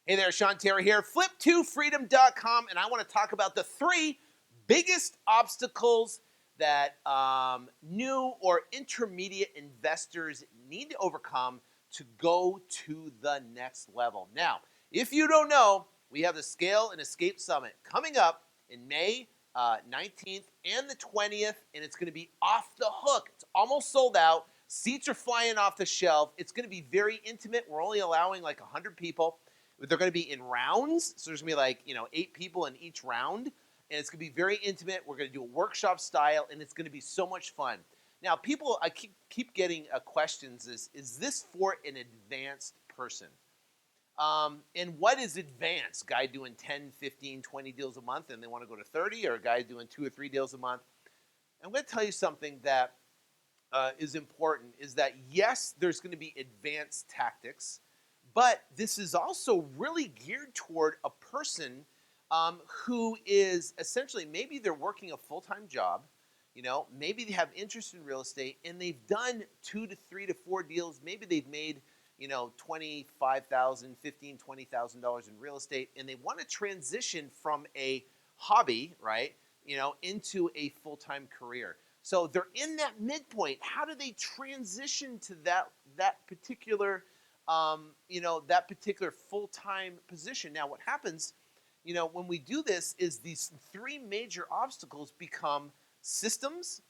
Hey there, Sean Terry here, Flip2Freedom.com, and I want to talk about the 3 biggest obstacles that new or intermediate investors need to overcome to go to the next level. Now, if you don't know, we have the Scale and Escape Summit coming up in May 19th and the 20th, and it's going to be off the hook. It's almost sold out. Seats are flying off the shelf. It's going to be very intimate. We're only allowing like 100 people. They're going to be in rounds, so there's going to be like 8 people in each round, and it's going to be very intimate. We're going to do a workshop style, and it's going to be so much fun. Now, people, I keep getting questions: is this for an advanced person? And what is advanced? Guy doing 10, 15, 20 deals a month, and they want to go to 30, or a guy doing 2 or 3 deals a month? I'm going to tell you something that is important: is that yes, there's going to be advanced tactics. But this is also really geared toward a person who is essentially, maybe they're working a full-time job, maybe they have interest in real estate, and they've done 2 to 3 to 4 deals. Maybe they've made, $25,000, $15,000, $20,000 in real estate, and they want to transition from a hobby, right, into a full-time career. So they're in that midpoint. How do they transition to that particular that particular full-time position? Now, what happens, when we do this is these 3 major obstacles become systems,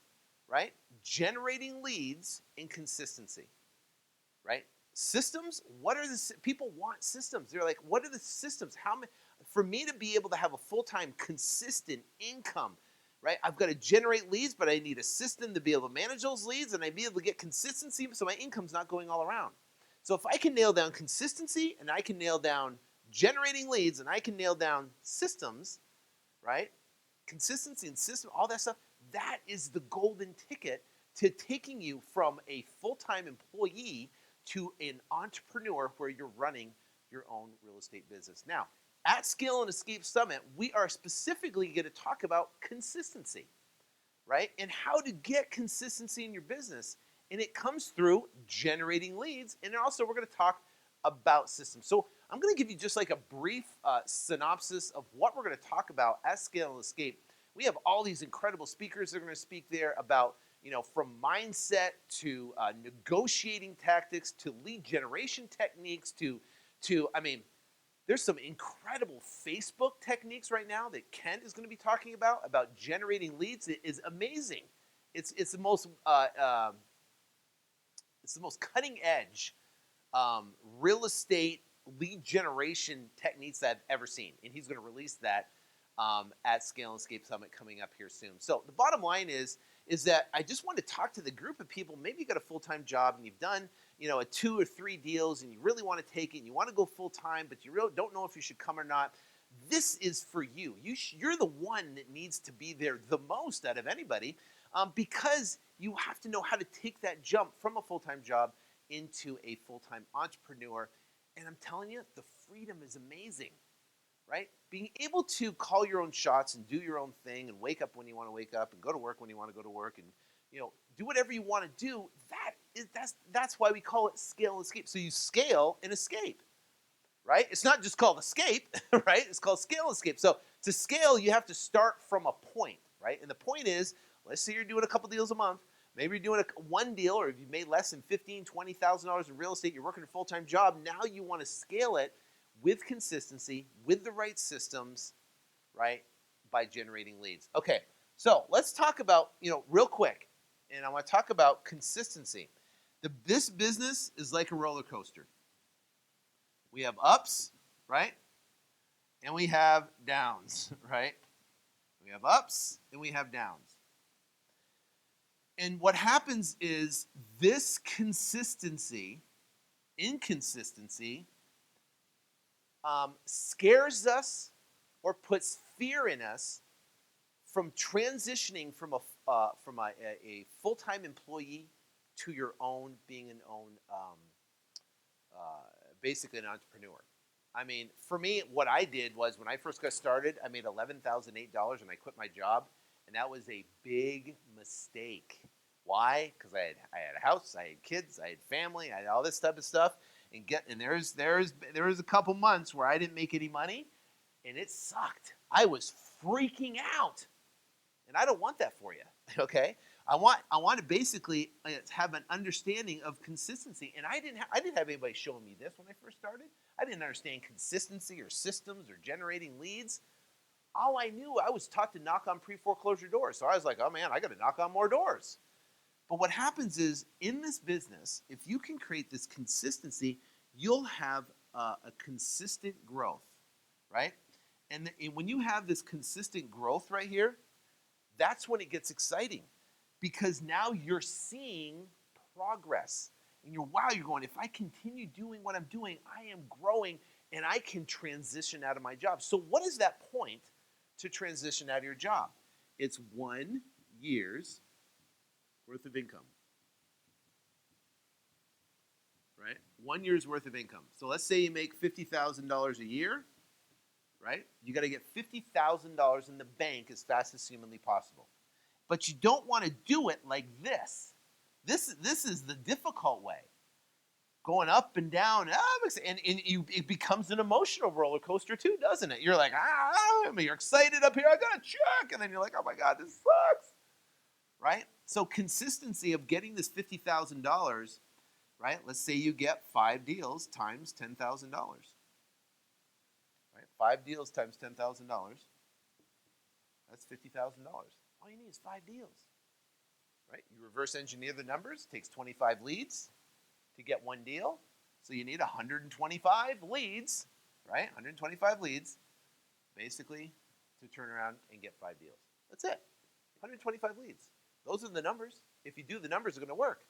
right? Generating leads and consistency, right? Systems, people want systems. They're like, what are the systems? For me to be able to have a full-time consistent income, right? I've got to generate leads, but I need a system to be able to manage those leads, and I be able to get consistency so my income's not going all around. So if I can nail down consistency, and I can nail down generating leads, and I can nail down systems, right? Consistency and system, all that stuff, that is the golden ticket to taking you from a full-time employee to an entrepreneur where you're running your own real estate business. Now, at Scale and Escape Summit, we are specifically going to talk about consistency, right? And how to get consistency in your business. And it comes through generating leads. And also we're going to talk about systems. So I'm going to give you just like a brief synopsis of what we're going to talk about at Scale and Escape. We have all these incredible speakers that are going to speak there about, from mindset to negotiating tactics to lead generation techniques to there's some incredible Facebook techniques right now that Kent is going to be talking about generating leads. It is amazing. It's the most cutting edge real estate lead generation techniques that I've ever seen. And he's going to release that at Scale and Escape Summit coming up here soon. So the bottom line is that I just want to talk to the group of people. Maybe you got a full-time job and you've done, a 2 or 3 deals, and you really want to take it and you want to go full-time, but you really don't know if you should come or not. This is for you. You're the one that needs to be there the most out of anybody. Because you have to know how to take that jump from a full-time job into a full-time entrepreneur. And I'm telling you, the freedom is amazing, right? Being able to call your own shots and do your own thing and wake up when you want to wake up and go to work when you want to go to work and, do whatever you want to do, that's why we call it Scale and Escape. So you scale and escape, right? It's not just called escape, right? It's called Scale and Escape. So to scale, you have to start from a point, right? And the point is, let's say you're doing a couple deals a month. Maybe you're doing one deal, or if you've made less than $15,000, $20,000 in real estate, you're working a full-time job. Now you want to scale it with consistency, with the right systems, right, by generating leads. Okay, so let's talk about, real quick, and I want to talk about consistency. This business is like a roller coaster. We have ups, right, and we have downs, right? We have ups and we have downs. And what happens is this inconsistency, scares us or puts fear in us from transitioning from a full-time employee to your own, basically an entrepreneur. I mean, for me, what I did was when I first got started, I made $11,008 and I quit my job. And that was a big mistake. Why? Because I had a house, I had kids, I had family, I had all this type of stuff. And there was a couple months where I didn't make any money, and it sucked. I was freaking out, and I don't want that for you. Okay, I want to basically have an understanding of consistency, and I didn't have anybody showing me this when I first started. I didn't understand consistency or systems or generating leads. All I knew, I was taught to knock on pre-foreclosure doors. So I was like, oh man, I got to knock on more doors. But what happens is, in this business, if you can create this consistency, you'll have a consistent growth, right? And when you have this consistent growth right here, that's when it gets exciting, because now you're seeing progress. And you're going, if I continue doing what I'm doing, I am growing, and I can transition out of my job. So what is that point to transition out of your job? It's 1 year's worth of income, right? 1 year's worth of income. So let's say you make $50,000 a year, right? You got to get $50,000 in the bank as fast as humanly possible. But you don't want to do it like this. This is the difficult way. Going up and down, it becomes an emotional roller coaster too, doesn't it? You're like, you're excited up here, I got a check, and then you're like, oh my God, this sucks, right? So consistency of getting this $50,000, right? Let's say you get 5 deals times $10,000, right? 5 deals times $10,000, that's $50,000. All you need is 5 deals, right? You reverse engineer the numbers, it takes 25 leads to get 1 deal. So you need 125 leads, right? 125 leads, basically, to turn around and get 5 deals. That's it. 125 leads. Those are the numbers. If you do the numbers, are going to work.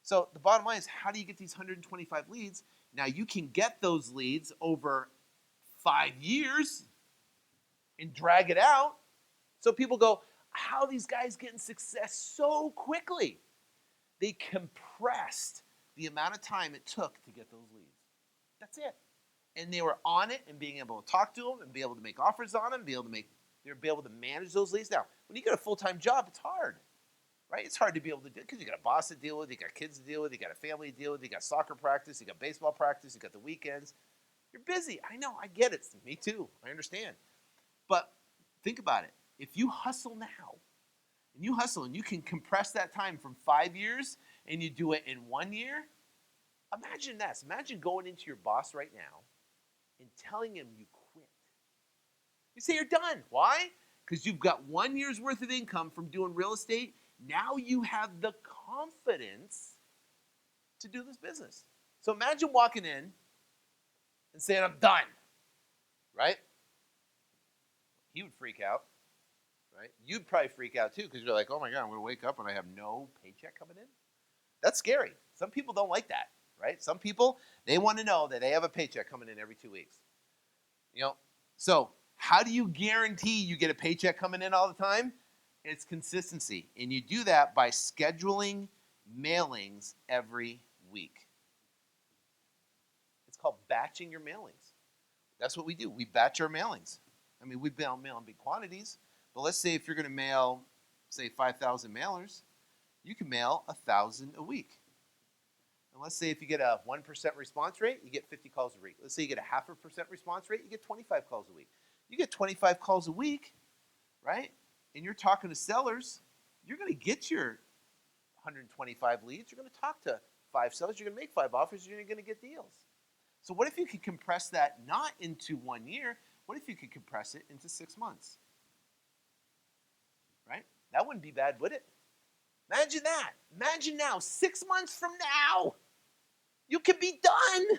So the bottom line is, how do you get these 125 leads? Now you can get those leads over 5 years and drag it out. So people go, how are these guys getting success so quickly? They compressed the amount of time it took to get those leads. That's it. And they were on it and being able to talk to them and be able to make offers on them, be able to manage those leads. Now, when you get a full-time job, it's hard, right? It's hard to be able to do it because you got a boss to deal with, you got kids to deal with, you got a family to deal with, you got soccer practice, you got baseball practice, you got the weekends. You're busy. I know. I get it. Me too. I understand. But think about it. If you hustle now, and you can compress that time from 5 years, and you do it in 1 year, imagine this. Imagine going into your boss right now and telling him you quit. You say you're done. Why? Because you've got 1 year's worth of income from doing real estate. Now you have the confidence to do this business. So imagine walking in and saying, I'm done, right? He would freak out. Right? You'd probably freak out too, because you're like, oh my God, I'm going to wake up and I have no paycheck coming in. That's scary. Some people don't like that, right? Some people, they want to know that they have a paycheck coming in every 2 weeks. So how do you guarantee you get a paycheck coming in all the time? It's consistency. And you do that by scheduling mailings every week. It's called batching your mailings. That's what we do. We batch our mailings. I mean, we mail in big quantities. But let's say if you're going to mail, say, 5,000 mailers, you can mail 1,000 a week. And let's say if you get a 1% response rate, you get 50 calls a week. Let's say you get a 0.5% response rate, you get 25 calls a week. You get 25 calls a week, right? And you're talking to sellers, you're going to get your 125 leads. You're going to talk to 5 sellers. You're going to make 5 offers. You're going to get deals. So what if you could compress that not into 1 year? What if you could compress it into 6 months? Right? That wouldn't be bad, would it? Imagine that. Imagine now, 6 months from now, you could be done.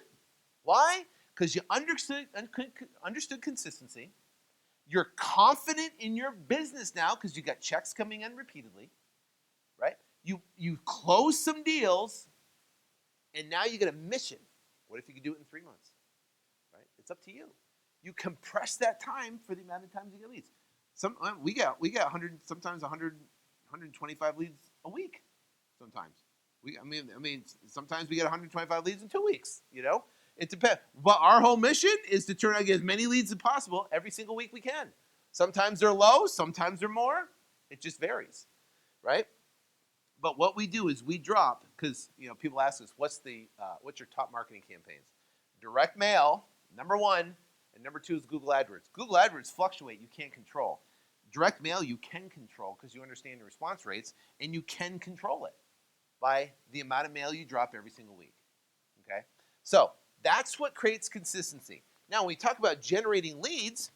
Why? Because you understood consistency. You're confident in your business now because you got checks coming in repeatedly, right? You close some deals, and now you get a mission. What if you could do it in 3 months? Right? It's up to you. You compress that time for the amount of times you get leads. We got 100, sometimes 100, 125 leads a week. Sometimes sometimes we get 125 leads in 2 weeks. It depends. But our whole mission is to turn out and get as many leads as possible every single week we can. Sometimes they're low, sometimes they're more. It just varies, right? But what we do is we drop, because people ask us, what's your top marketing campaigns? Direct mail, number one, and number two is Google AdWords. Google AdWords fluctuate, you can't control. Direct mail you can control because you understand the response rates, and you can control it by the amount of mail you drop every single week. Okay? So that's what creates consistency. Now, when we talk about generating leads,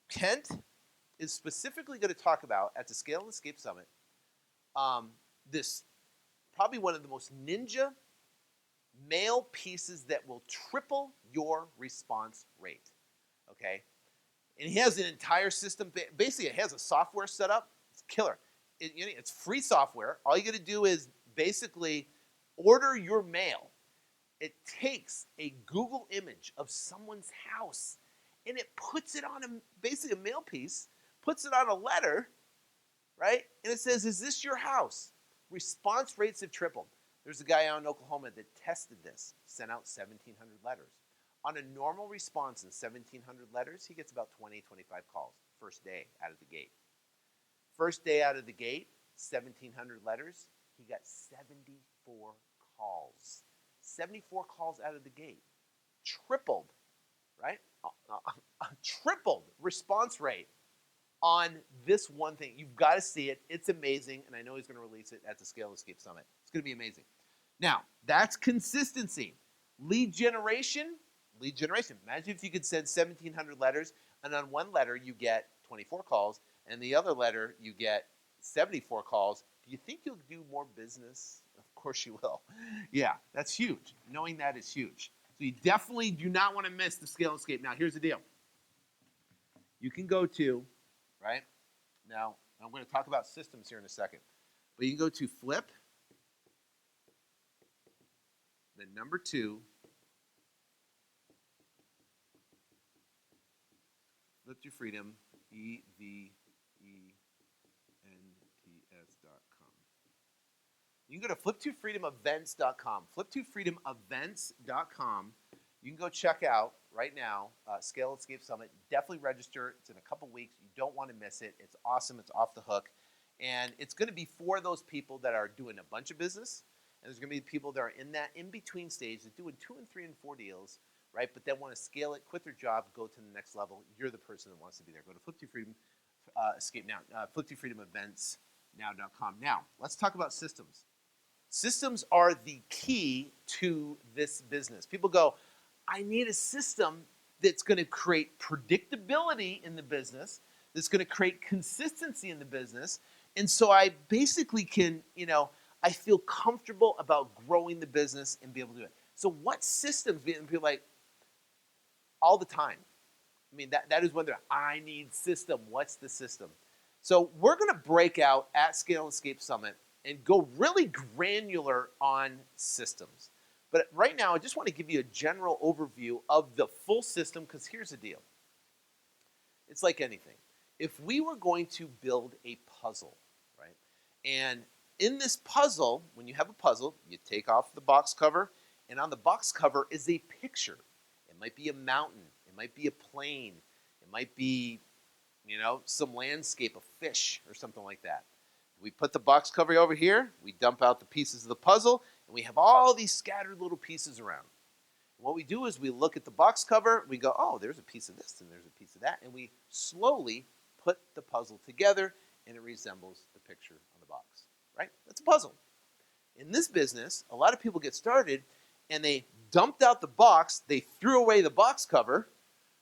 Kent is specifically going to talk about at the Scale and Escape Summit, this probably one of the most ninja mail pieces that will triple your response rate. Okay? And he has an entire system. Basically, it has a software set up. It's killer. It's free software. All you got to do is basically order your mail. It takes a Google image of someone's house, and it puts it on basically a mail piece, puts it on a letter, right? And it says, is this your house? Response rates have tripled. There's a guy out in Oklahoma that tested this, sent out 1,700 letters. On a normal response in 1,700 letters, he gets about 20, 25 calls first day out of the gate. First day out of the gate, 1,700 letters, he got 74 calls. 74 calls out of the gate. Tripled, right? Tripled response rate on this one thing. You've got to see it. It's amazing, and I know he's going to release it at the Scale Escape Summit. It's going to be amazing. Now, that's consistency. Lead generation. Imagine if you could send 1,700 letters, and on one letter you get 24 calls, and the other letter you get 74 calls. Do you think you'll do more business? Of course you will. Yeah, that's huge. Knowing that is huge. So you definitely do not want to miss the Scale and Escape. Now, here's the deal. You can go to, right? Now, I'm going to talk about systems here in a second. But you can go to Flip, the number 2, Flip2Freedom, EVENTS.com. You can go to Flip2FreedomEvents.com. Flip2FreedomEvents.com. You can go check out right now Scale and Escape Summit. Definitely register. It's in a couple weeks. You don't want to miss it. It's awesome. It's off the hook. And it's going to be for those people that are doing a bunch of business. And there's going to be people that are in that in-between stage, that doing 2 and 3 and 4 deals, right? But then want to scale it, quit their job, go to the next level. You're the person that wants to be there. Go to Flip2Freedom Escape now. Flip2FreedomEventsNow.com. Now, let's talk about systems. Systems are the key to this business. People go, I need a system that's going to create predictability in the business, that's going to create consistency in the business. And so I basically can, I feel comfortable about growing the business and be able to do it. So what systems? And people are like, all the time. I mean, that is when they're, I need system. What's the system? So we're going to break out at Scale and Escape Summit and go really granular on systems. But right now, I just want to give you a general overview of the full system, because here's the deal. It's like anything. If we were going to build a puzzle, right? And in this puzzle, when you have a puzzle, you take off the box cover, and on the box cover is a picture. It might be a mountain. It might be a plane. It might be, some landscape, a fish or something like that. We put the box cover over here. We dump out the pieces of the puzzle, and we have all these scattered little pieces around. And what we do is we look at the box cover. We go, oh, there's a piece of this, and there's a piece of that. And we slowly put the puzzle together, and it resembles the picture on the box, right? That's a puzzle. In this business, a lot of people get started, and they dumped out the box. They threw away the box cover,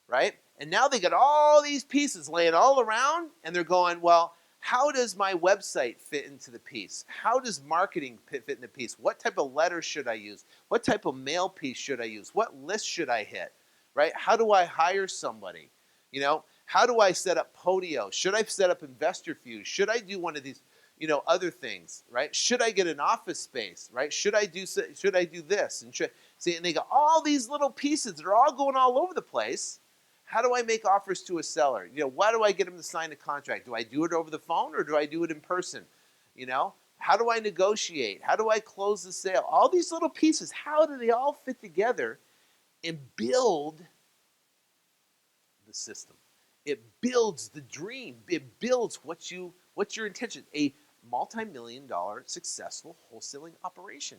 right? And now they got all these pieces laying all around, and they're going, well, how does my website fit into the piece? How does marketing fit in the piece? What type of letters should I use? What type of mail piece should I use? What list should I hit, right? How do I hire somebody? How do I set up Podio? Should I set up Investor Fuse? Should I do one of these, other things, right? Should I get an office space, right? Should I do this? And they got all these little pieces that are all going all over the place. How do I make offers to a seller? Why do I get them to sign a contract? Do I do it over the phone or do I do it in person? How do I negotiate? How do I close the sale? All these little pieces, how do they all fit together and build the system? It builds the dream. It builds what's your intention. A multi-million dollar successful wholesaling operation,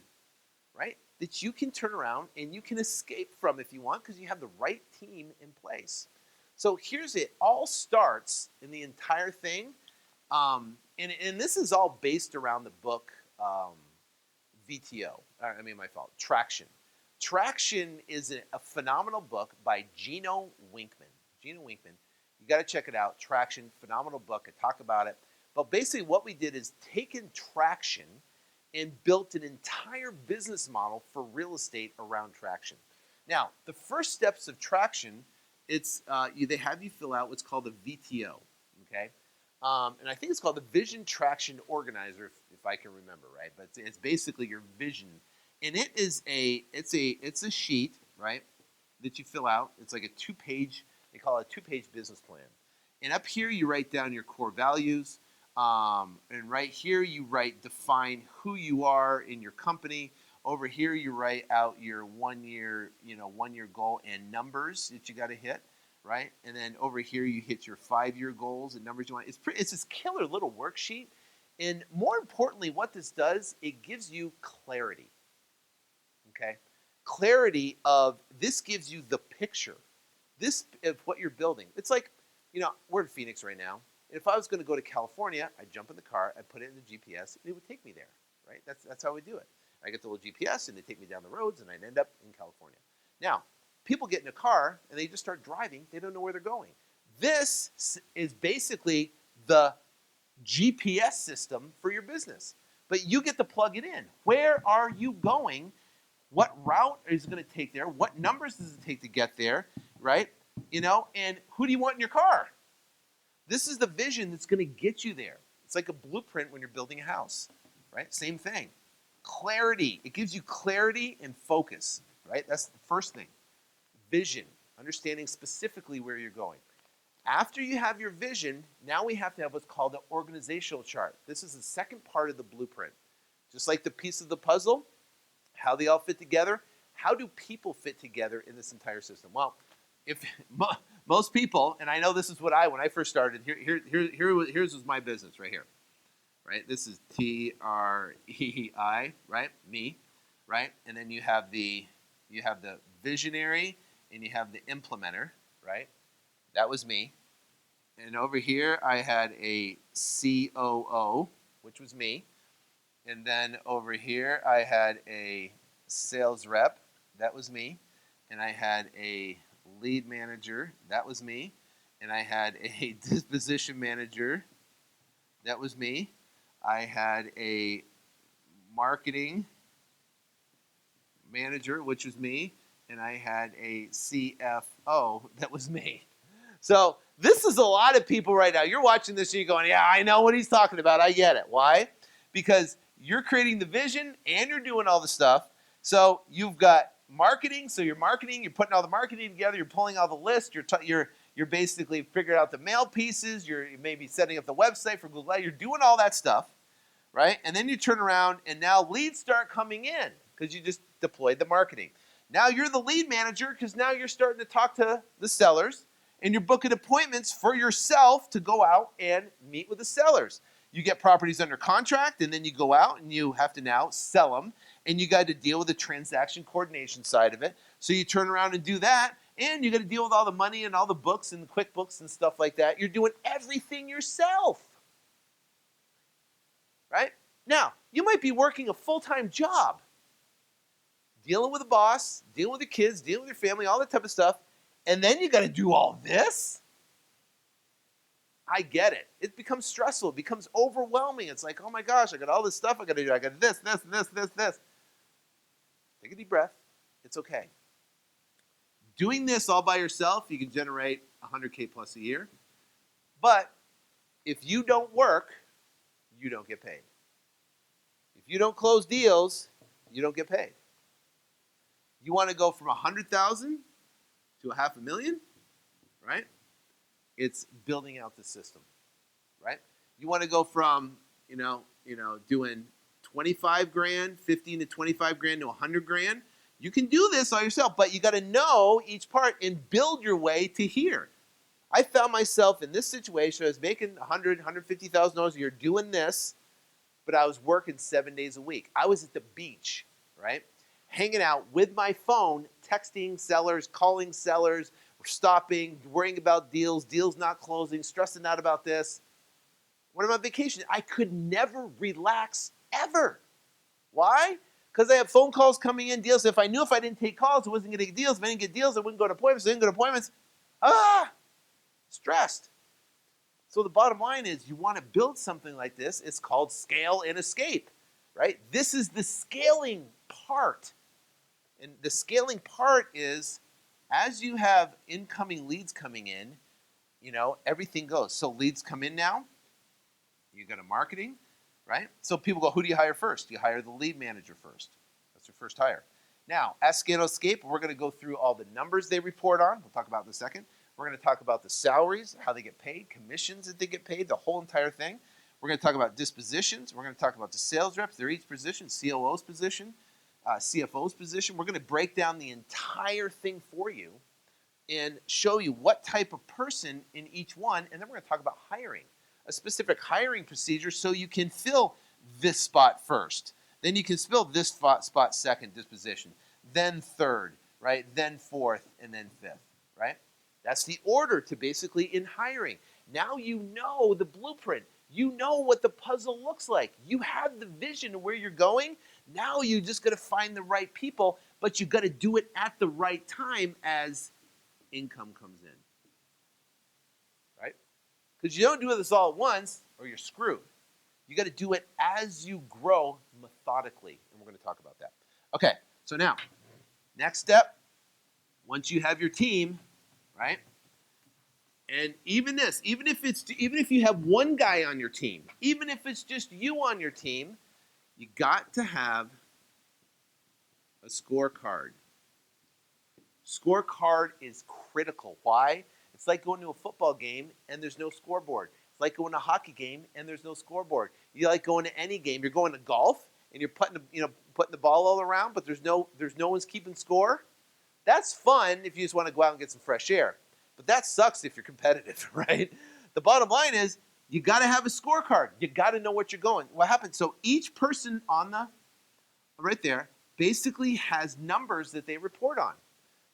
right? That you can turn around and you can escape from if you want because you have the right team in place. So here's it. All starts in the entire thing. And this is all based around the book VTO. My fault. Traction. Traction is a phenomenal book by Gino Winkman. Gino Winkman. You got to check it out. Traction, phenomenal book. I talk about it. But basically what we did is taken Traction and built an entire business model for real estate around Traction. Now, the first steps of Traction, they have you fill out what's called a VTO, okay? And I think it's called the Vision Traction Organizer, if I can remember, right? But it's basically your vision, and it's a sheet, right, that you fill out. It's like a 2-page. They call it a 2-page business plan. And up here you write down your core values. And right here you define who you are in your company. Over here you write out your 1 year goal and numbers that you got to hit, right? And then over here you hit your 5-year goals and numbers you want. It's this killer little worksheet. And more importantly, what this does, it gives you clarity. Okay? Clarity this gives you the picture. This of what you're building. It's like, we're in Phoenix right now. If I was going to go to California, I'd jump in the car, I'd put it in the GPS, and it would take me there, right? That's how we do it. I get the little GPS, and they take me down the roads, and I'd end up in California. Now, people get in a car, and they just start driving. They don't know where they're going. This is basically the GPS system for your business. But you get to plug it in. Where are you going? What route is it going to take there? What numbers does it take to get there, right? And who do you want in your car? This is the vision that's going to get you there. It's like a blueprint when you're building a house, right? Same thing. Clarity. It gives you clarity and focus, right? That's the first thing. Vision. Understanding specifically where you're going. After you have your vision, now we have to have what's called an organizational chart. This is the second part of the blueprint. Just like the piece of the puzzle, how they all fit together. How do people fit together in this entire system? Well, if most people, and I know this is when I first started, here's was my business right here, right? This is TREI, right? Me, right? And then you have the visionary and you have the implementer, right? That was me. And over here I had a COO, which was me. And then over here I had a sales rep, that was me. And I had a lead manager, that was me. And I had a disposition manager, that was me. I had a marketing manager, which was me. And I had a CFO, that was me. So this is a lot of people right now. You're watching this and you're going, yeah, I know what he's talking about. I get it. Why? Because you're creating the vision and you're doing all the stuff. So you've got marketing. So you're marketing. You're putting all the marketing together. You're pulling all the lists. You're basically figuring out the mail pieces. You're maybe setting up the website for Google. You're doing all that stuff, right? And then you turn around and now leads start coming in because you just deployed the marketing. Now you're the lead manager because now you're starting to talk to the sellers. And you're booking appointments for yourself to go out and meet with the sellers. You get properties under contract, and then you go out and you have to now sell them. And you got to deal with the transaction coordination side of it. So you turn around and do that, and you got to deal with all the money and all the books and the QuickBooks and stuff like that. You're doing everything yourself, right? Now, you might be working a full-time job, dealing with a boss, dealing with the kids, dealing with your family, all that type of stuff. And then you got to do all this? I get it. It becomes stressful. It becomes overwhelming. It's like, oh my gosh, I got all this stuff I got to do. I got this. Take a deep breath. It's okay. Doing this all by yourself, you can generate $100K plus a year. But if you don't work, you don't get paid. If you don't close deals, you don't get paid. You want to go from 100,000 to $500,000, right? It's building out the system, right? You want to go from, doing 25 grand, 15 to 25 grand to 100 grand. You can do this all yourself, but you got to know each part and build your way to here. I found myself in this situation. I was making $150,000 a year doing this, but I was working 7 days a week. I was at the beach, right? Hanging out with my phone, texting sellers, calling sellers, stopping, worrying about deals, deals not closing, stressing out about this. When I'm on vacation, I could never relax ever. Why? Because I have phone calls coming in, deals. If I knew if I didn't take calls, I wasn't going to get deals. If I didn't get deals, I wouldn't go to appointments. If I didn't go to appointments, stressed. So the bottom line is you want to build something like this. It's called scale and escape, right? This is the scaling part. And the scaling part is as you have incoming leads coming in, everything goes. So leads come in now. You go to marketing, right? So people go, who do you hire first? You hire the lead manager first. That's your first hire. Now, at Scale and Escape, we're going to go through all the numbers they report on. We'll talk about it in a second. We're going to talk about the salaries, how they get paid, commissions that they get paid, the whole entire thing. We're going to talk about dispositions. We're going to talk about the sales reps, their each position, COO's position, CFO's position. We're going to break down the entire thing for you and show you what type of person in each one. And then we're going to talk about hiring, a specific hiring procedure so you can fill this spot first. Then you can fill this spot second, disposition, then third, right? Then fourth, and then fifth, right? That's the order to basically in hiring. Now you know the blueprint. You know what the puzzle looks like. You have the vision of where you're going. Now you just got to find the right people, but you got to do it at the right time as income comes in, right? Because you don't do this all at once or you're screwed. You got to do it as you grow methodically, and we're going to talk about that. Okay, so now, next step, once you have your team, right? And even if you have one guy on your team, even if it's just you on your team, you got to have a scorecard. Scorecard is critical. Why? It's like going to a football game and there's no scoreboard. It's like going to a hockey game and there's no scoreboard. You like going to any game. You're going to golf and you're putting the ball all around, but there's no one's keeping score. That's fun if you just want to go out and get some fresh air. But that sucks if you're competitive, right? The bottom line is you got to have a scorecard. You got to know what you're going. What happens? So each person on the right there basically has numbers that they report on.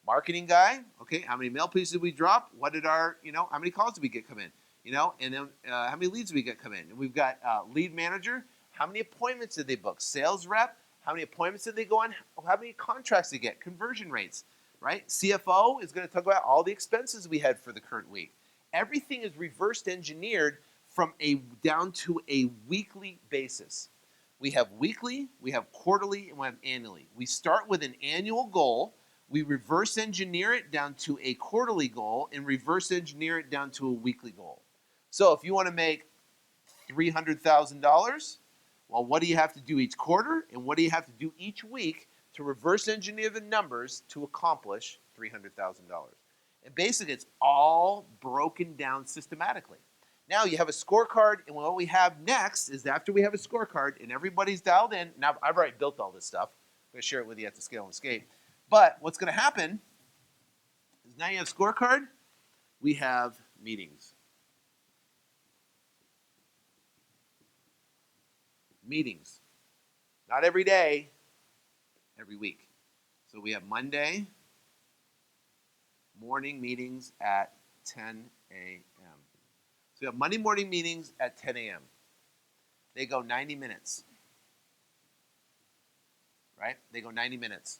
Marketing guy, okay, how many mail pieces did we drop? What did how many calls did we get come in? And then how many leads did we get come in? And we've got lead manager, how many appointments did they book? Sales rep, how many appointments did they go on? How many contracts did they get? Conversion rates, right? CFO is going to talk about all the expenses we had for the current week. Everything is reverse engineered from down to a weekly basis. We have weekly, we have quarterly, and we have annually. We start with an annual goal. We reverse engineer it down to a quarterly goal and reverse engineer it down to a weekly goal. So if you want to make $300,000, well, what do you have to do each quarter and what do you have to do each week to reverse engineer the numbers to accomplish $300,000? And basically, it's all broken down systematically. Now you have a scorecard, and what we have next is after we have a scorecard and everybody's dialed in. Now, I've already built all this stuff. I'm going to share it with you at the Scale and Escape. But what's going to happen is now you have scorecard, we have meetings. Meetings. Not every day, every week. So we have Monday morning meetings at 10 a.m. So we have Monday morning meetings at 10 a.m. They go 90 minutes. Right? They go 90 minutes.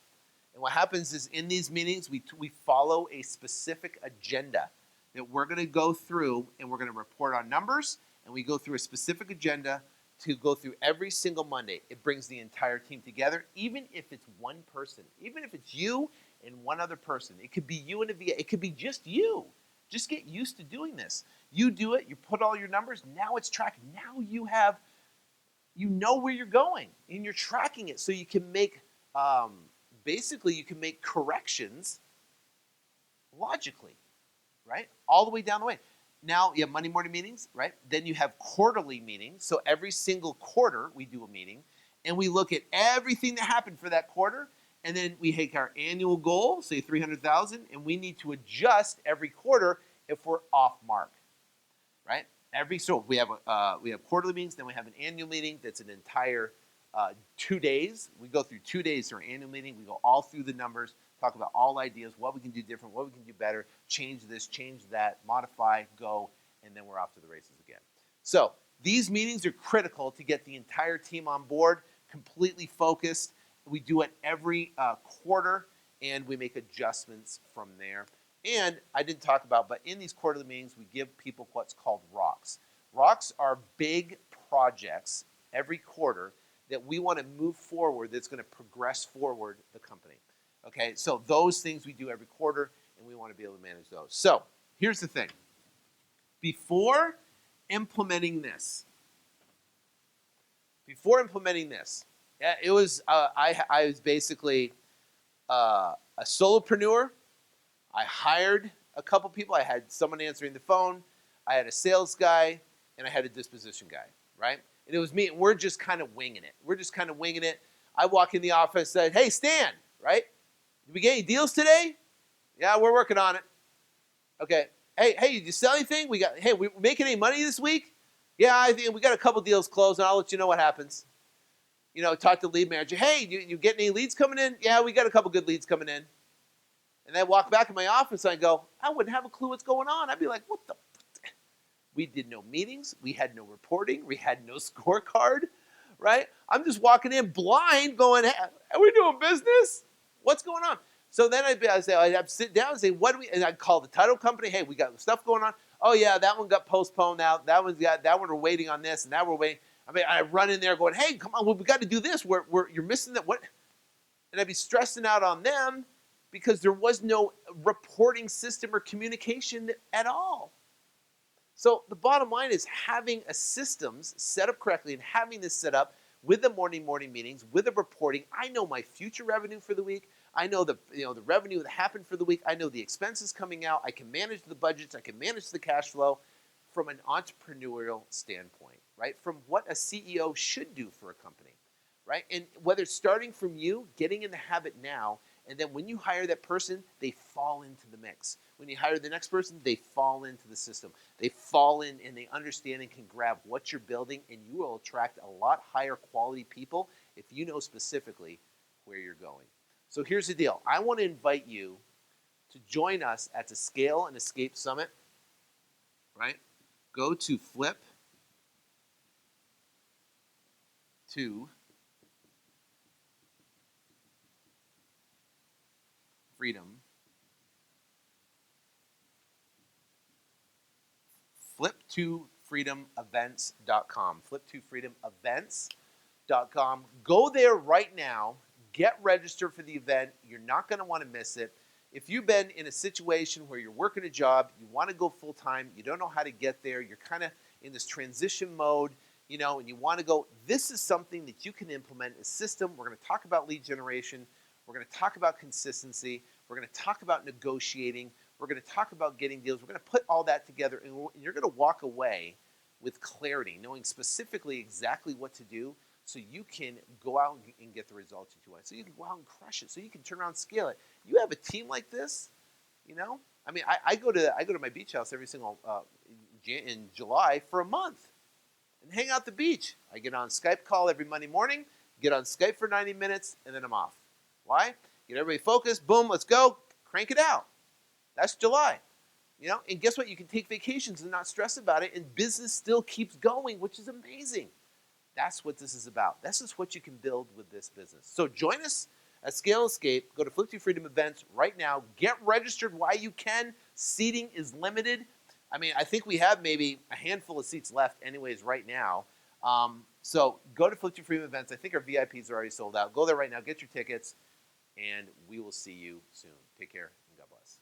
And what happens is in these meetings, we follow a specific agenda that we're going to go through, and we're going to report on numbers, and we go through a specific agenda to go through every single Monday. It brings the entire team together, even if it's one person, even if it's you and one other person. It could be you and a VA. It could be just you. Just get used to doing this. You do it. You put all your numbers. Now it's tracking. Now you know where you're going, and you're tracking it so you can make basically you can make corrections logically, right? All the way down the way. Now you have Monday morning meetings, right? Then you have quarterly meetings. So every single quarter we do a meeting and we look at everything that happened for that quarter. And then we take our annual goal, say 300,000, and we need to adjust every quarter if we're off mark, right? So we have quarterly meetings, then we have an annual meeting that's an entire 2 days. We go through 2 days to our annual meeting. We go all through the numbers, talk about all ideas, what we can do different, what we can do better, change this, change that, modify, go, and then we're off to the races again. So these meetings are critical to get the entire team on board, completely focused. We do it every quarter, and we make adjustments from there. And I didn't talk about, but in these quarterly meetings, we give people what's called rocks. Rocks are big projects every quarter that we want to move forward that's going to progress forward the company. Okay, so those things we do every quarter, and we want to be able to manage those. So here's the thing. Before implementing this, it was I was basically a solopreneur. I hired a couple people. I had someone answering the phone. I had a sales guy, and I had a disposition guy, right? And it was me, and we're just kind of winging it. I walk in the office and said, hey, Stan, right? Did we get any deals today? Yeah, we're working on it. Okay. Hey, did you sell anything? We making any money this week? Yeah, I think we got a couple deals closed, and I'll let you know what happens. Talk to the lead manager. Hey, you getting any leads coming in? Yeah, we got a couple good leads coming in. And I walk back in my office and I go, I wouldn't have a clue what's going on. I'd be like, what the? We did no meetings. We had no reporting. We had no scorecard, right? I'm just walking in blind going, hey, are we doing business? What's going on? So then I'd have to sit down and say, and I'd call the title company. Hey, we got stuff going on. Oh yeah, that one got postponed now. That one we're waiting on this, and that we're waiting. I mean, I run in there going, hey, come on, we got to do this. You're missing that. What? And I'd be stressing out on them because there was no reporting system or communication at all. So the bottom line is having a systems set up correctly and having this set up with the morning meetings, with the reporting. I know my future revenue for the week. I know the revenue that happened for the week. I know the expenses coming out. I can manage the budgets. I can manage the cash flow from an entrepreneurial standpoint, right? From what a CEO should do for a company, right? And whether it's starting from you, getting in the habit now, and then when you hire that person, they fall into the mix. When you hire the next person, they fall into the system. They fall in and they understand and can grab what you're building, and you will attract a lot higher quality people if you know specifically where you're going. So here's the deal. I want to invite you to join us at the Scale and Escape Summit, right? Go to Flip2Freedomevents.com. Flip2Freedomevents.com. Go there right now. Get registered for the event. You're not going to want to miss it. If you've been in a situation where you're working a job, you want to go full-time, you don't know how to get there, you're kind of in this transition mode, and you want to go, this is something that you can implement, a system. We're going to talk about lead generation. We're going to talk about consistency. We're going to talk about negotiating. We're going to talk about getting deals. We're going to put all that together, and you're going to walk away with clarity, knowing specifically exactly what to do so you can go out and get the results that you want. So you can go out and crush it. So you can turn around and scale it. You have a team like this, I mean, I go to my beach house every single in July for a month and hang out at the beach. I get on Skype call every Monday morning, get on Skype for 90 minutes, and then I'm off. Why? Get everybody focused. Boom, let's go. Crank it out. That's July. And guess what? You can take vacations and not stress about it, and business still keeps going, which is amazing. That's what this is about. This is what you can build with this business. So join us at Scale Escape. Go to Flip2Freedom Events right now. Get registered while you can. Seating is limited. I mean, I think we have maybe a handful of seats left anyways right now. So go to Flip2Freedom Events. I think our VIPs are already sold out. Go there right now. Get your tickets, and we will see you soon. Take care, and God bless.